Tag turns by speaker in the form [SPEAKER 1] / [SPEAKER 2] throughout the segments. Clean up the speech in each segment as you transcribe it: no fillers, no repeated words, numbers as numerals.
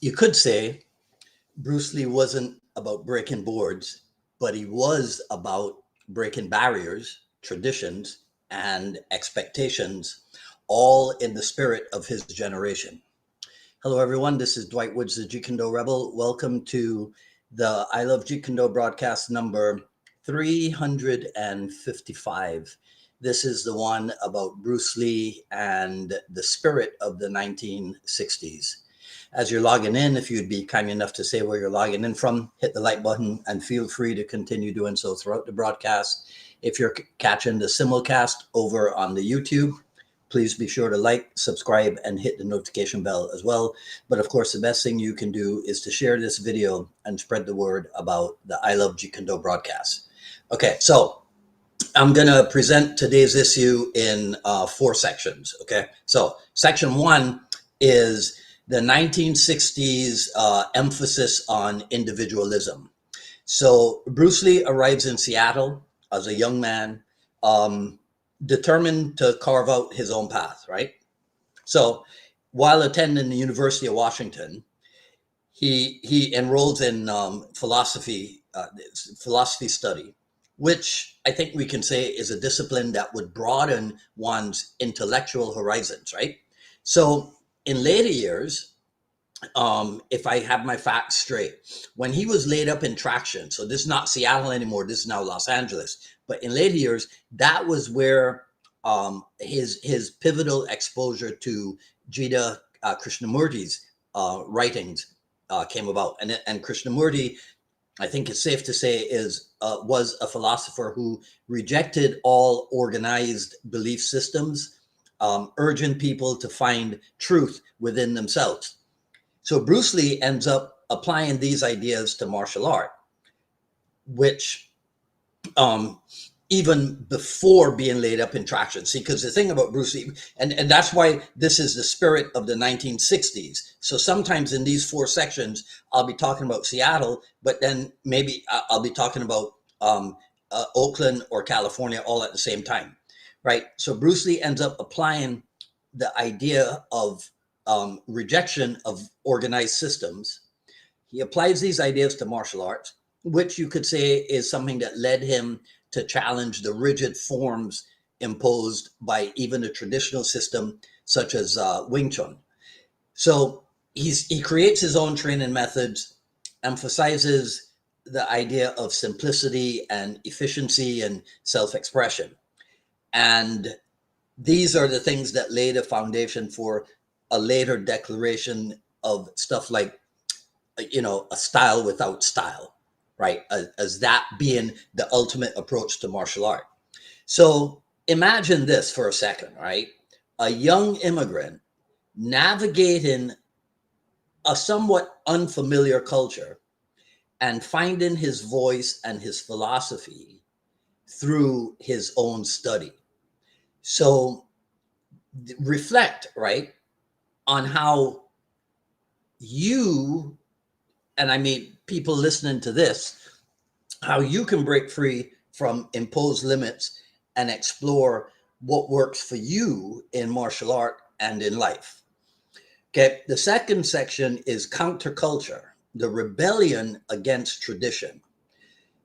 [SPEAKER 1] You could say Bruce Lee wasn't about breaking boards, but he was about breaking barriers, traditions, and expectations, all in the spirit of his generation. Hello, everyone. This is Dwight Woods, the Jeet Kune Rebel. Welcome to the I Love Jeet Kune broadcast number 355. This is the one about Bruce Lee and the spirit of the 1960s. As you're logging in, if you'd be kind enough to say where you're logging in from, hit the like button and feel free to continue doing so throughout the broadcast. If you're catching the simulcast over on the YouTube, please be sure to like, subscribe, and hit the notification bell as well. But of course, the best thing you can do is to share this video and spread the word about the I Love Jeet Kune broadcast. Okay, so I'm going to present today's issue in 4 sections. Okay, so section 1 is the 1960s emphasis on individualism. So Bruce Lee arrives in Seattle as a young man, determined to carve out his own path, right? So while attending the University of Washington, he enrolls in philosophy study, which I think we can say is a discipline that would broaden one's intellectual horizons, right? So in later years, if I have my facts straight, when he was laid up in traction, so this is not Seattle anymore, this is now Los Angeles, but in later years, that was where his pivotal exposure to Jita Krishnamurti's writings came about. And Krishnamurti, I think it's safe to say, was a philosopher who rejected all organized belief systems, urging people to find truth within themselves. So Bruce Lee ends up applying these ideas to martial art, which even before being laid up in traction. See, because the thing about Bruce Lee, and that's why this is the spirit of the 1960s. So sometimes in these 4 sections, I'll be talking about Seattle, but then maybe I'll be talking about Oakland or California all at the same time, right? So Bruce Lee ends up applying the idea of rejection of organized systems. He applies these ideas to martial arts, which you could say is something that led him to challenge the rigid forms imposed by even a traditional system such as Wing Chun. So he creates his own training methods, emphasizes the idea of simplicity and efficiency and self-expression. And these are the things that lay the foundation for a later declaration of stuff like, a style without style, right? As that being the ultimate approach to martial art. So imagine this for a second, right? A young immigrant navigating a somewhat unfamiliar culture and finding his voice and his philosophy through his own study. So reflect, right, on how you, and I mean people listening to this, how you can break free from imposed limits and explore what works for you in martial art and in life. Okay, the second section is counterculture, the rebellion against tradition.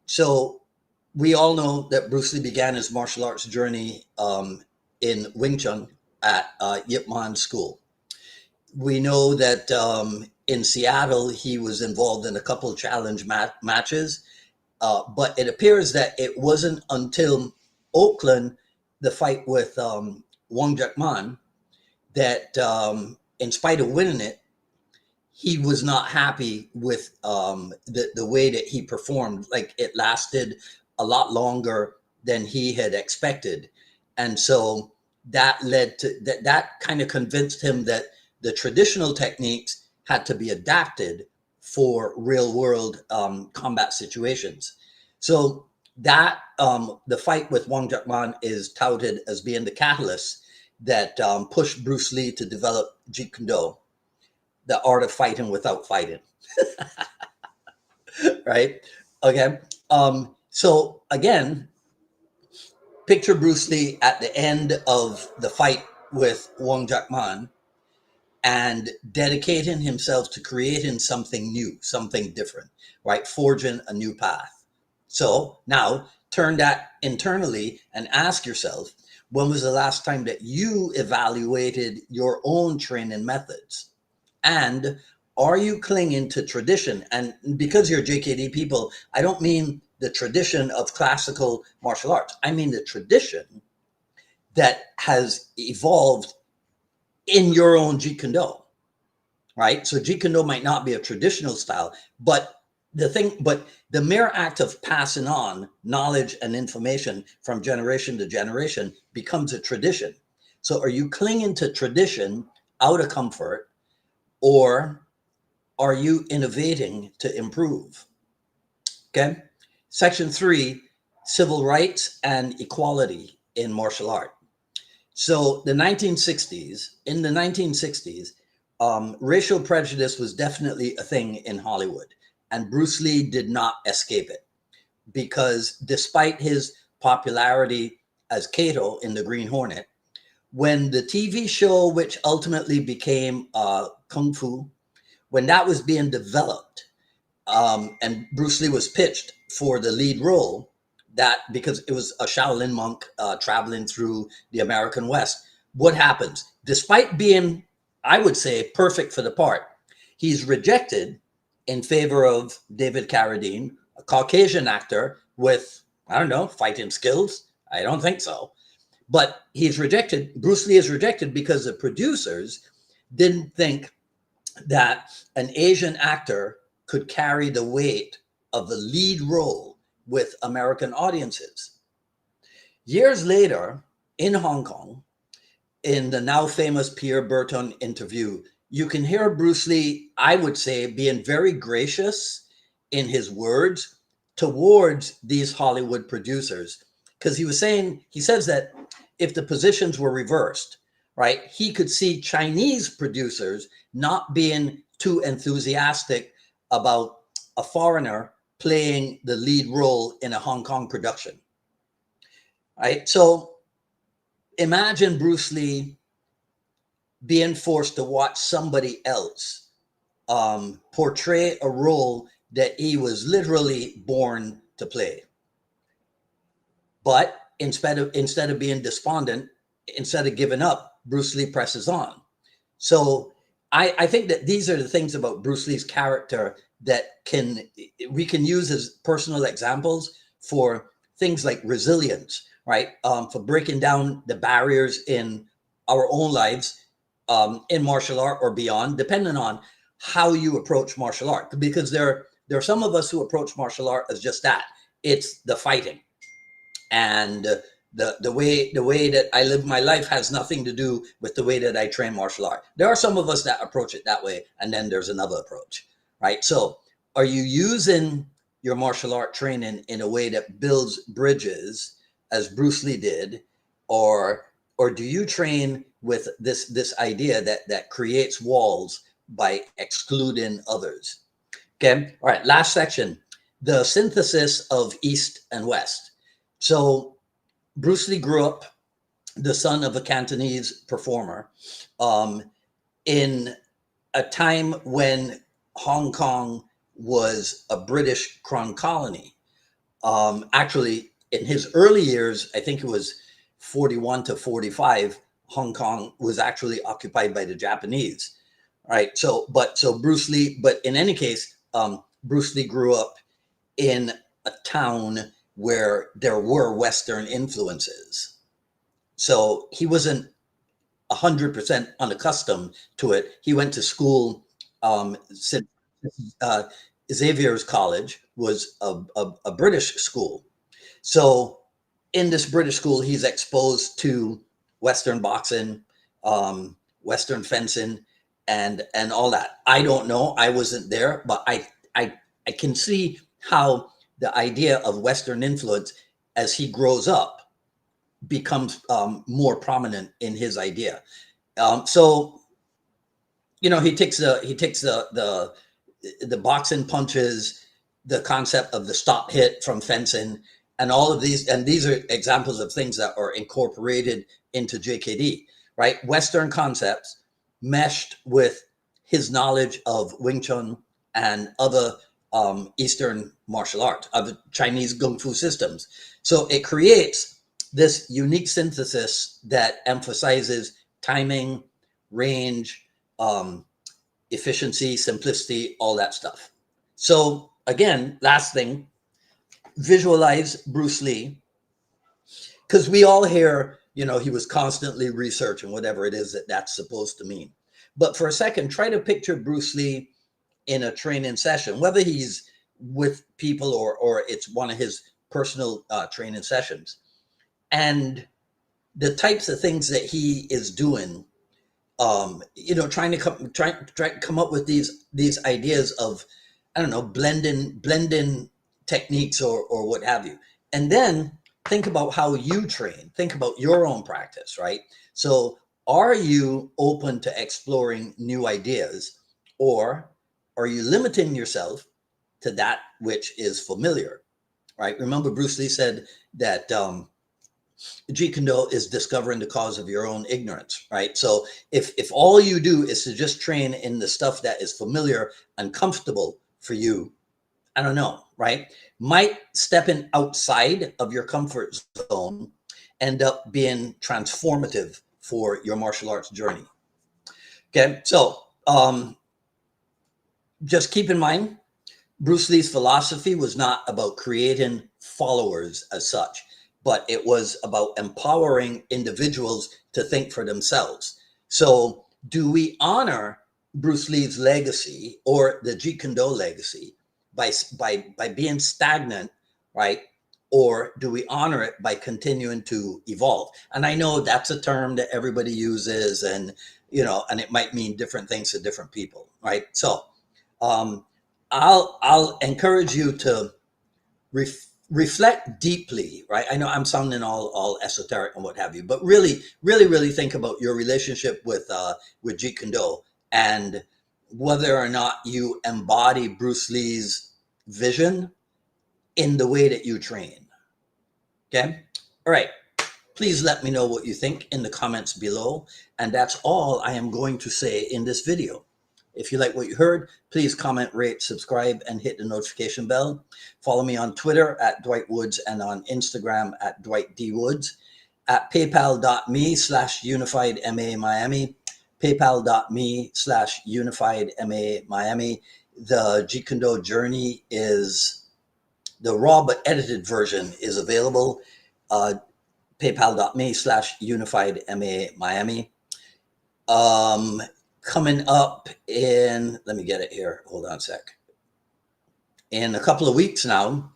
[SPEAKER 1] So we all know that Bruce Lee began his martial arts journey in Wing Chun at Yip Man School. We know that in Seattle, he was involved in a couple of challenge matches, but it appears that it wasn't until Oakland, the fight with Wong Jack Man, that in spite of winning it, he was not happy with the way that he performed. Like, it lasted a lot longer than he had expected. And so that led to that kind of convinced him that the traditional techniques had to be adapted for real world combat situations. So that the fight with Wong Jack Man is touted as being the catalyst that pushed Bruce Lee to develop Jeet Kune Do, the art of fighting without fighting. Right? Okay. So again, picture Bruce Lee at the end of the fight with Wong Jack Man, and dedicating himself to creating something new, something different, right? Forging a new path. So now turn that internally and ask yourself, when was the last time that you evaluated your own training methods? And are you clinging to tradition? And because you're JKD people, I don't mean the tradition of classical martial arts. I mean the tradition that has evolved in your own Jeet Kune, right? So Jeet Kune might not be a traditional style, but the mere act of passing on knowledge and information from generation to generation becomes a tradition. So are you clinging to tradition out of comfort, or are you innovating to improve? Okay. Section 3, civil rights and equality in martial art. So in the 1960s, racial prejudice was definitely a thing in Hollywood, and Bruce Lee did not escape it, because despite his popularity as Kato in The Green Hornet, when the TV show, which ultimately became Kung Fu, when that was being developed, and Bruce Lee was pitched for the lead role, that because it was a Shaolin monk traveling through the American West, what happens? Despite being, I would say, perfect for the part, he's rejected in favor of David Carradine, a Caucasian actor with, I don't know, fighting skills. I don't think so. But he's rejected. Bruce Lee is rejected because the producers didn't think that an Asian actor could carry the weight of the lead role with American audiences. Years later, in Hong Kong, in the now famous Pierre Berton interview, you can hear Bruce Lee, I would say, being very gracious in his words towards these Hollywood producers. Because he says that if the positions were reversed, right, he could see Chinese producers not being too enthusiastic about a foreigner playing the lead role in a Hong Kong production, right? So imagine Bruce Lee being forced to watch somebody else portray a role that he was literally born to play. But instead of being despondent, instead of giving up, Bruce Lee presses on. So I think that these are the things about Bruce Lee's character that we can use as personal examples for things like resilience, right? For breaking down the barriers in our own lives, in martial art or beyond, depending on how you approach martial art. Because there are some of us who approach martial art as just that. It's the fighting. And the way that I live my life has nothing to do with the way that I train martial art. There are some of us that approach it that way, and then there's another approach, right? So are you using your martial art training in a way that builds bridges, as Bruce Lee did, or do you train with this idea that creates walls by excluding others? Okay. All right. Last section, the synthesis of East and West. So Bruce Lee grew up the son of a Cantonese performer in a time when Hong Kong was a British crown colony. Actually, in his early years, I think it was 41 to 45, Hong Kong was actually occupied by the Japanese, right? So Bruce Lee, but in any case, Bruce Lee grew up in a town where there were Western influences. So he wasn't 100% unaccustomed to it. He went to school, since Xavier's College was a British school. So in this British school, he's exposed to Western boxing, Western fencing, and all that. I don't know. I wasn't there, but I can see how the idea of Western influence, as he grows up, becomes more prominent in his idea. So he takes the boxing punches, the concept of the stop hit from fencing, and all of these, and these are examples of things that are incorporated into JKD, right? Western concepts, meshed with his knowledge of Wing Chun and other Eastern martial arts, other Chinese Kung Fu systems. So it creates this unique synthesis that emphasizes timing, range, um, efficiency, simplicity, all that stuff. So again, last thing, visualize Bruce Lee, because we all hear, he was constantly researching whatever it is that that's supposed to mean. But for a second, try to picture Bruce Lee in a training session, whether he's with people or it's one of his personal training sessions, and the types of things that he is doing. Trying to come up with these ideas of, I don't know, blending techniques or what have you, and then think about how you train. Think about your own practice, right? So, are you open to exploring new ideas, or are you limiting yourself to that which is familiar, right? Remember, Bruce Lee said that Jeet Kune is discovering the cause of your own ignorance, right? So if all you do is to just train in the stuff that is familiar and comfortable for you, I don't know, right? Might stepping outside of your comfort zone end up being transformative for your martial arts journey. Okay, so just keep in mind, Bruce Lee's philosophy was not about creating followers as such, but it was about empowering individuals to think for themselves. So, do we honor Bruce Lee's legacy or the Jeet Kune Do legacy by being stagnant, right? Or do we honor it by continuing to evolve? And I know that's a term that everybody uses, and and it might mean different things to different people, right? So, um, I'll encourage you to reflect deeply, right? I know I'm sounding all esoteric and what have you, but really think about your relationship with Jeet Kune Do and whether or not you embody Bruce Lee's vision in the way that you train. Okay, all right. Please let me know what you think in the comments below, and that's all I am going to say in this video. If you like what you heard, please comment, rate, subscribe, and hit the notification bell. Follow me on Twitter at Dwight Woods and on Instagram at Dwight D. Woods, at paypal.me/UnifiedMA Miami, paypal.me/UnifiedMA Miami. The Jeet Kune Do journey is, the raw but edited version is available. PayPal.me/UnifiedMA Miami. Coming up in, let me get it here. Hold on a sec. In a couple of weeks now,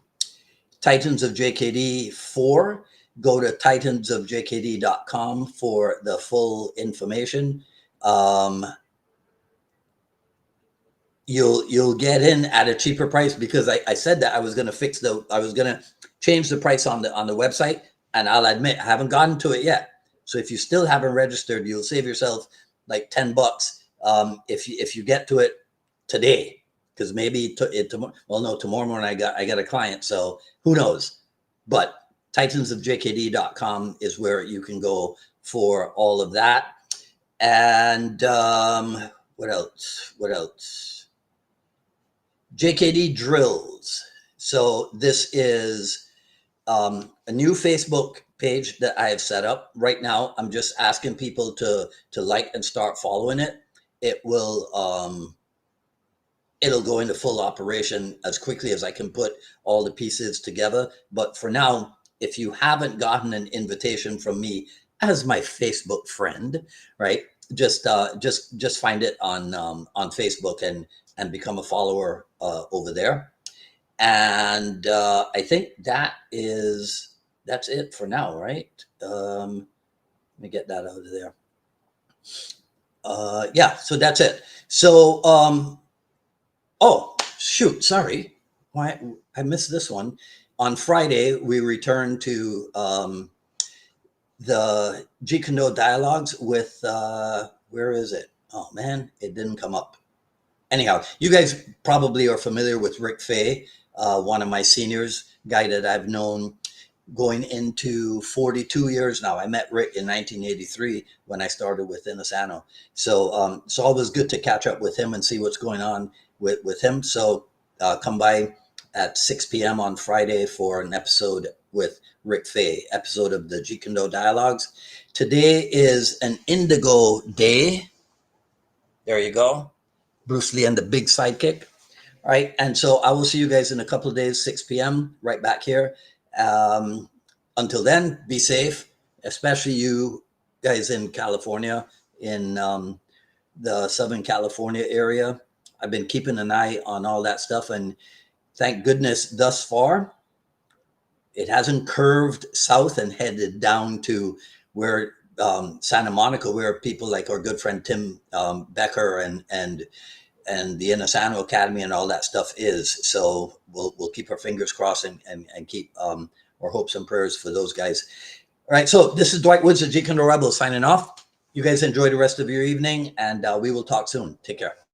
[SPEAKER 1] Titans of JKD 4. Go to titansofjkd.com for the full information. You'll get in at a cheaper price, because I said that I was going to change the price on the website, and I'll admit I haven't gotten to it yet. So if you still haven't registered, you'll save yourself like $10 if you get to it today, because maybe tomorrow. Well, no, tomorrow morning I got a client, so who knows? But titansofjkd.com is where you can go for all of that. And what else? JKD drills. So this is a new Facebook page that I have set up right now. I'm just asking people to like and start following it. It will it'll go into full operation as quickly as I can put all the pieces together. But for now, if you haven't gotten an invitation from me as my Facebook friend, right, just find it on Facebook and become a follower over there. And I think that's it for now, right? Let me get that out of there. Yeah, so that's it. So, oh, shoot, sorry. Why I missed this one. On Friday, we returned to the Jeet Kune Do dialogues with, where is it? Oh, man, it didn't come up. Anyhow, you guys probably are familiar with Rick Fay, one of my seniors, guy that I've known going into 42 years now. I met Rick in 1983 when I started with Inasano. So it's always good to catch up with him and see what's going on with him. So come by at 6 p.m. on Friday for an episode with Rick Fay, episode of the Jeet Kune Dialogues. Today is an Indigo Day. There you go. Bruce Lee and the Big Sidekick. All right. And so I will see you guys in a couple of days, 6 p.m., right back here. Until then, be safe, especially you guys in California, in the Southern California area. I've been keeping an eye on all that stuff. And thank goodness thus far, it hasn't curved south and headed down to where Santa Monica, where people like our good friend Tim Becker and the Inasano Academy and all that stuff is. So we'll keep our fingers crossed and keep our hopes and prayers for those guys. All right. So this is Dwight Woods of Jeet Kune Rebel signing off. You guys enjoy the rest of your evening, and we will talk soon. Take care.